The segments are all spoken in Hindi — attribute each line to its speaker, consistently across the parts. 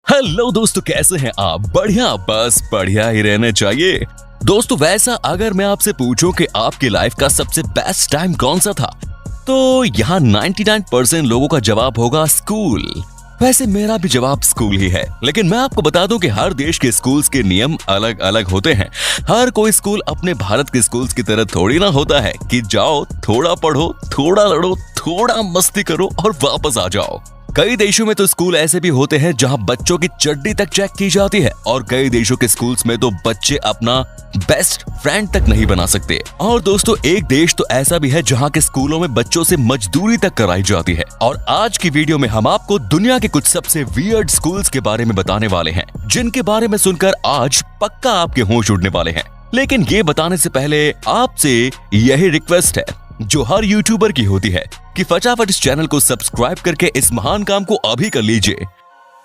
Speaker 1: हेलो दोस्तों, कैसे हैं आप? बढ़िया, बस बढ़िया ही रहना चाहिए। दोस्तों, वैसा अगर मैं आपसे पूछूं कि आपकी लाइफ का सबसे बेस्ट टाइम कौन सा था, तो यहाँ 99% लोगों का जवाब होगा स्कूल। वैसे मेरा भी जवाब स्कूल ही है, लेकिन मैं आपको बता दूं कि हर देश के स्कूल्स के नियम अलग अलग होते हैं। हर कोई स्कूल अपने भारत के स्कूल्स की तरह थोड़ी ना होता है कि जाओ, थोड़ा पढ़ो, थोड़ा लड़ो, थोड़ा मस्ती करो और वापस आ जाओ। कई देशों में तो स्कूल ऐसे भी होते हैं जहां बच्चों की चड्डी तक चेक की जाती है, और कई देशों के स्कूल्स में तो बच्चे अपना बेस्ट फ्रेंड तक नहीं बना सकते। और दोस्तों, एक देश तो ऐसा भी है जहां के स्कूलों में बच्चों से मजदूरी तक कराई जाती है। और आज की वीडियो में हम आपको दुनिया के कुछ सबसे वियर्ड स्कूल्स के बारे में बताने वाले हैं, जिनके बारे में सुनकर आज पक्का आपके होश उड़ने वाले हैं। लेकिन ये बताने से पहले आपसे यही रिक्वेस्ट है जो हर यूट्यूबर की होती है कि फटाफट इस चैनल को सब्सक्राइब करके इस महान काम को अभी कर लीजिए।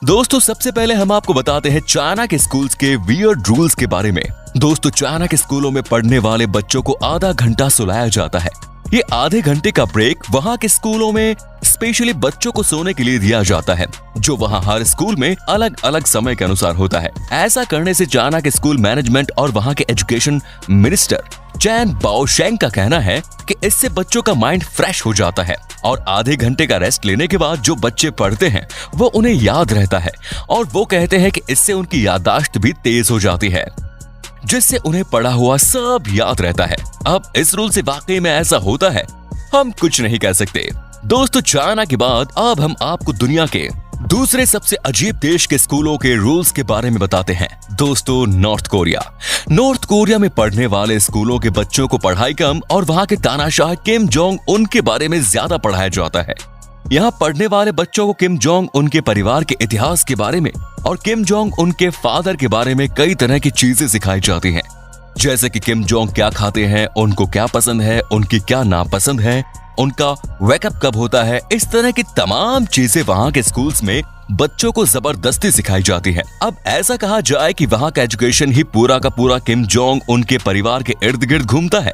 Speaker 1: दोस्तों, सबसे पहले हम आपको बताते हैं चाइना के स्कूल्स के वियर्ड रूल्स के बारे में। दोस्तों, चाइना के स्कूलों में पढ़ने वाले बच्चों को आधा घंटा सुलाया जाता है। ये आधे घंटे का ब्रेक वहाँ के स्कूलों में स्पेशली बच्चों को सोने के लिए दिया जाता है, जो वहाँ हर स्कूल में अलग अलग समय के अनुसार होता है। ऐसा करने से चाइना के स्कूल मैनेजमेंट और वहाँ के एजुकेशन मिनिस्टर चैन बाओशेंग का कहना है कि इससे बच्चों का माइंड फ्रेश हो जाता है, और आधे घंटे का रेस्ट लेने के बाद जो बच्चे पढ़ते हैं वो उन्हें याद रहता है, और वो कहते हैं कि इससे उनकी याददाश्त भी तेज हो जाती है, जिससे उन्हें पढ़ा हुआ सब याद रहता है। अब इस रूल से वाकई में ऐसा होता है, हम कुछ नहीं कह सकते। दोस्तों, चाइना के बाद अब हम आपको दुनिया के दूसरे सबसे अजीब देश के स्कूलों के रूल्स के बारे में बताते हैं। दोस्तों, नॉर्थ कोरिया। नॉर्थ कोरिया में पढ़ने वाले स्कूलों के बच्चों को पढ़ाई कम और वहाँ के तानाशाह किम जोंग उन के बारे में ज्यादा पढ़ाया जाता है। यहाँ पढ़ने वाले बच्चों को किम जोंग उनके परिवार के इतिहास के बारे में और किम जोंग उनके फादर के बारे में कई तरह की चीजें सिखाई जाती हैं, जैसे कि किम जोंग क्या खाते हैं, उनको क्या पसंद है, उनकी क्या नापसंद है, उनका वेकअप कब होता है। इस तरह की तमाम चीजें वहाँ के स्कूल्स में बच्चों को जबरदस्ती सिखाई जाती है। अब ऐसा कहा जाए कि वहाँ का एजुकेशन ही पूरा का पूरा किम जोंग उनके परिवार के इर्द गिर्द घूमता है,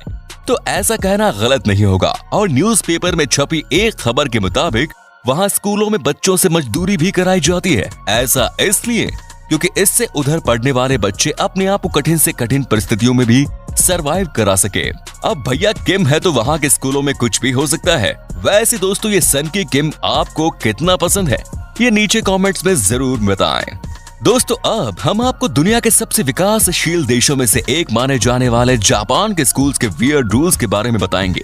Speaker 1: तो ऐसा कहना गलत नहीं होगा। और न्यूज़पेपर में छपी एक खबर के मुताबिक वहाँ स्कूलों में बच्चों से मजदूरी भी कराई जाती है। ऐसा इसलिए क्योंकि इससे उधर पढ़ने वाले बच्चे अपने आप को कठिन से कठिन परिस्थितियों में भी सरवाइव करा सके। अब भैया किम है तो वहाँ के स्कूलों में कुछ भी हो सकता है। वैसे दोस्तों, ये सन की किम आपको कितना पसंद है, ये नीचे कमेंट्स में जरूर बताएं। दोस्तों, अब हम आपको दुनिया के सबसे विकासशील देशों में से एक माने जाने वाले जापान के स्कूल्स के वियर्ड रूल्स के बारे में बताएंगे।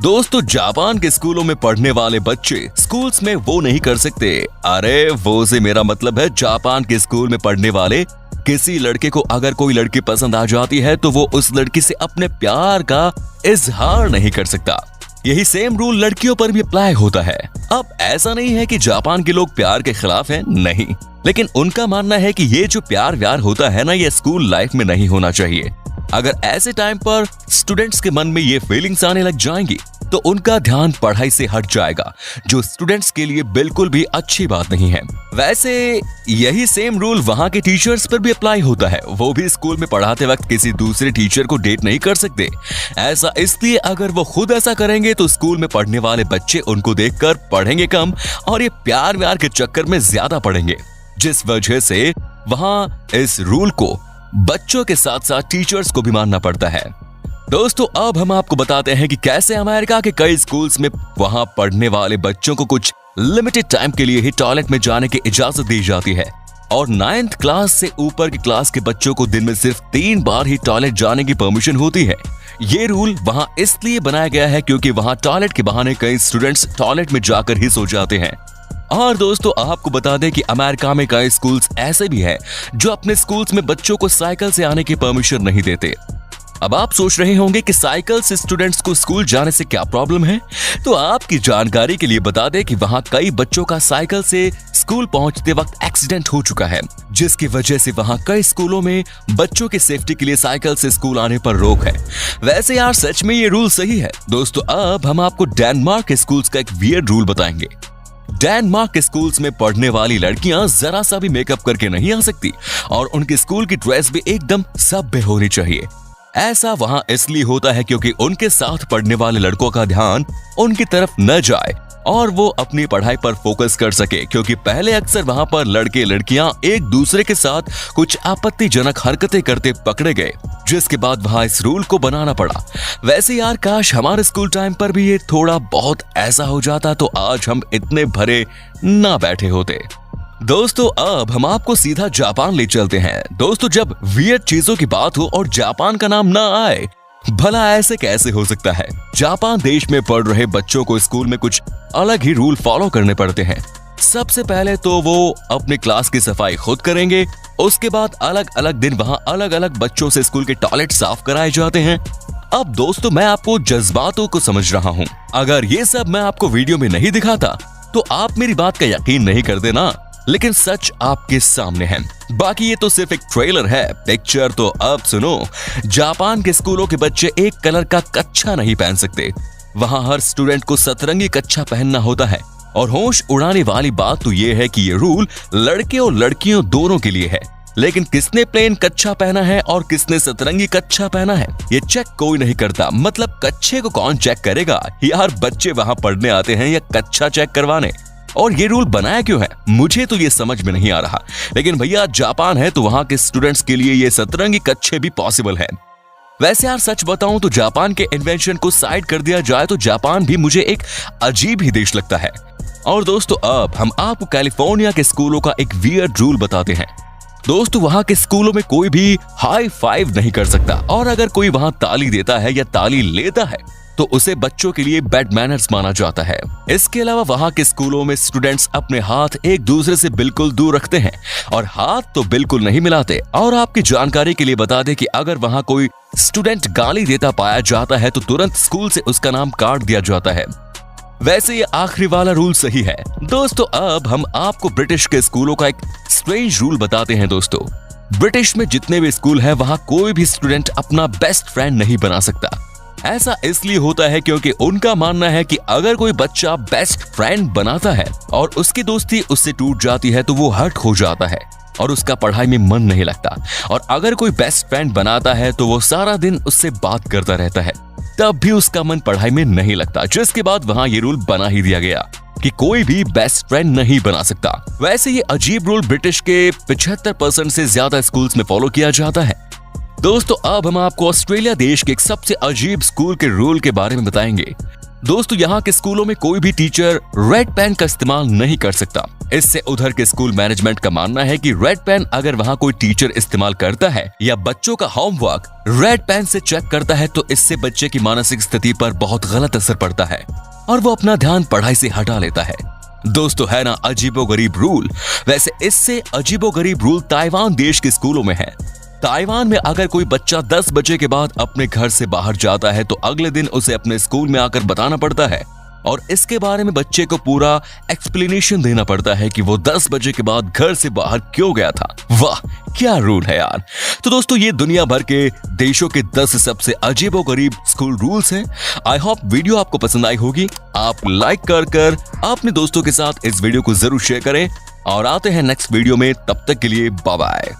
Speaker 1: दोस्तों, जापान के स्कूलों में पढ़ने वाले बच्चे स्कूल्स में वो नहीं कर सकते। अरे वो से मेरा मतलब है, जापान के स्कूल में पढ़ने वाले किसी लड़के को अगर कोई लड़की पसंद आ जाती है तो वो उस लड़की से अपने प्यार का इजहार नहीं कर सकता। यही सेम रूल लड़कियों पर भी अप्लाई होता है। अब ऐसा नहीं है कि जापान के लोग प्यार के खिलाफ हैं, नहीं, लेकिन उनका मानना है कि ये जो प्यार व्यार होता है ना, ये स्कूल लाइफ में नहीं होना चाहिए। अगर ऐसे टाइम पर स्टूडेंट्स के मन में ये फीलिंग्स आने लग जाएंगी तो उनका ध्यान पढ़ाई से हट जाएगा, जो स्टूडेंट्स के लिए बिल्कुल भी अच्छी बात नहीं है। वैसे यही सेम रूल वहाँ के टीचर्स पर भी अप्लाई होता है। वो भी स्कूल में पढ़ाते वक्त किसी दूसरे टीचर को डेट नहीं कर सकते। ऐसा इसलिए, अगर वो खुद ऐसा करेंगे तो स्कूल में पढ़ने वाले बच्चे उनको देखकर पढ़ेंगे कम और ये प्यार व्यार के चक्कर में ज्यादा पढ़ेंगे, जिस वजह से वहाँ इस रूल को बच्चों के साथ साथ टीचर्स को भी मानना पड़ता है। दोस्तों, अब हम आपको बताते हैं कि कैसे अमेरिका के कई स्कूल्स में वहां पढ़ने वाले बच्चों को कुछ लिमिटेड टाइम के लिए ही टॉयलेट में जाने की इजाजत दी जाती है, और 9th क्लास से ऊपर की क्लास के बच्चों को दिन में सिर्फ 3 बार ही टॉयलेट जाने की परमिशन होती है। ये रूल वहां इसलिए बनाया गया है क्योंकि वहां टॉयलेट के बहाने कई स्टूडेंट्स टॉयलेट में जाकर ही सो जाते हैं। और दोस्तों, आपको बता दें कि अमेरिका में कई स्कूल्स ऐसे भी हैं जो अपने स्कूल्स में बच्चों को साइकिल से आने की परमिशन नहीं देते। अब आप सोच रहे होंगे कि साइकिल से स्टूडेंट्स को स्कूल जाने से क्या प्रॉब्लम है, तो आपकी जानकारी के लिए बता दें कि वहां कई बच्चों का साइकिल से स्कूल पहुंचते वक्त एक्सीडेंट हो चुका है, जिसकी वजह से वहां कई स्कूलों में बच्चों की सेफ्टी के लिए साइकिल से स्कूल आने पर रोक है। वैसे यार, सच में ये रूल सही है। दोस्तों, अब हम आपको डेनमार्क के स्कूल्स का एक वियर्ड रूल बताएंगे। डेनमार्क के स्कूल्स में पढ़ने वाली लड़कियां जरा सा भी मेकअप करके नहीं आ सकती, और उनके स्कूल की ड्रेस भी एकदम सभ्य होनी चाहिए। ऐसा वहां इसलिए होता है क्योंकि उनके साथ पढ़ने वाले लड़कों का ध्यान उनकी तरफ न जाए और वो अपनी पढ़ाई पर फोकस कर सके, क्योंकि पहले अक्सर वहां पर लड़के लड़कियां एक दूसरे के साथ कुछ आपत्तिजनक हरकतें करते पकड़े गए, जिसके बाद वहां इस रूल को बनाना पड़ा। वैसे यार काश हमारे स्कूल टाइम पर भी ये थोड़ा बहुत ऐसा हो जाता तो आज हम इतने भरे ना बैठे होते। दोस्तों अब हम आपको सीधा जापान ले चलते हैं। दोस्तों जब वियर्ड चीजों की बात हो और जापान का नाम ना आए, भला ऐसे कैसे हो सकता है। जापान देश में पढ़ रहे बच्चों को स्कूल में कुछ अलग ही रूल फॉलो करने पड़ते हैं। सबसे पहले तो वो अपने क्लास की सफाई खुद करेंगे, उसके बाद अलग अलग दिन वहां अलग अलग बच्चों से स्कूल के टॉयलेट साफ कराए जाते हैं। अब दोस्तों मैं आपको जज्बातों को समझ रहा हूँ, अगर ये सब मैं आपको वीडियो में नहीं दिखाता तो आप मेरी बात का यकीन नहीं करते ना, लेकिन सच आपके सामने है। बाकी ये तो सिर्फ एक ट्रेलर है, पिक्चर तो अब सुनो। जापान के स्कूलों के बच्चे एक कलर का कच्छा नहीं पहन सकते। वहां हर स्टूडेंट को सतरंगी कच्छा पहनना होता है, और होश उड़ाने वाली बात तो ये है कि ये रूल लड़के और लड़कियों दोनों के लिए है। लेकिन किसने प्लेन कच्छा पहना है और किसने सतरंगी कच्छा पहना है, ये चेक कोई नहीं करता। मतलब कच्छे को कौन चेक करेगा यार, बच्चे वहां पढ़ने आते हैं या कच्छा चेक करवाने। और ये रूल बनाया क्यों है, मुझे तो ये समझ में नहीं आ रहा। लेकिन भैया जापान है तो वहां के स्टूडेंट्स के लिए ये सतरंगी कच्छे भी पॉसिबल है। वैसे यार सच बताऊं तो जापान के इन्वेंशन को साइड कर दिया जाए तो जापान भी मुझे एक अजीब ही देश लगता है। और दोस्तों अब हम आपको कैलिफोर्निया के स्कूलों का एक वियर्ड रूल बताते हैं। दोस्तों वहां के स्कूलों में कोई भी हाई फाइव नहीं कर सकता, और अगर कोई वहां ताली देता है या ताली लेता है तो उसे बच्चों के लिए बैड मैनर्स माना जाता है। इसके अलावा वहां के स्कूलों में स्टूडेंट्स अपने हाथ एक दूसरे से बिल्कुल दूर रखते हैं और हाथ तो बिल्कुल नहीं मिलाते। और आपकी जानकारी के लिए बता दें कि अगर वहां कोई स्टूडेंट गाली देता पाया जाता है तो तुरंत स्कूल से उसका नाम काट दिया जाता है। वैसे ये आखिरी वाला रूल सही है। दोस्तों अब हम आपको ब्रिटिश के स्कूलों का एक स्ट्रेंज रूल बताते हैं। दोस्तों ब्रिटिश में जितने भी स्कूल है वहां कोई भी स्टूडेंट अपना बेस्ट फ्रेंड नहीं बना सकता। ऐसा इसलिए होता है क्योंकि उनका मानना है कि अगर कोई बच्चा बेस्ट फ्रेंड बनाता है और उसकी दोस्ती उससे टूट जाती है तो वो हर्ट हो जाता है और उसका पढ़ाई में मन नहीं लगता। और अगर कोई बेस्ट फ्रेंड बनाता है तो वो सारा दिन उससे बात करता रहता है, तब भी उसका मन पढ़ाई में नहीं लगता। जिसके बाद वहां ये रूल बना ही दिया गया कि कोई भी बेस्ट फ्रेंड नहीं बना सकता। वैसे ये अजीब रूल ब्रिटिश के 75% से ज्यादा स्कूल्स में फॉलो किया जाता है। दोस्तों अब हम आपको ऑस्ट्रेलिया देश के एक सबसे अजीब स्कूल के रूल के बारे में बताएंगे। दोस्तों यहाँ के स्कूलों में कोई भी टीचर रेड पेन का इस्तेमाल नहीं कर सकता। इससे उधर के स्कूल मैनेजमेंट का मानना है कि रेड पेन अगर वहाँ कोई टीचर इस्तेमाल करता है या बच्चों का होमवर्क रेड पेन से चेक करता है तो इससे बच्चे की मानसिक स्थिति पर बहुत गलत असर पड़ता है और वो अपना ध्यान पढ़ाई से हटा लेता है। दोस्तों है ना अजीबोगरीब रूल। वैसे इससे अजीबोगरीब रूल ताइवान देश के स्कूलों में है। ताइवान में अगर कोई बच्चा 10 बजे के बाद अपने घर से बाहर जाता है तो अगले दिन उसे अपने स्कूल में आकर बताना पड़ता है और इसके बारे में बच्चे को पूरा एक्सप्लेनेशन देना पड़ता है कि वो 10 बजे के बाद घर से बाहर क्यों गया था। वाह क्या रूल है यार। तो दोस्तों ये दुनिया भर के देशों के 10 सबसे अजीबोगरीब स्कूल रूल्स हैं। आई होप वीडियो आपको पसंद आई होगी। आप लाइक कर अपने दोस्तों के साथ इस वीडियो को जरूर शेयर करें और आते हैं नेक्स्ट वीडियो में। तब तक के लिए बाय बाय।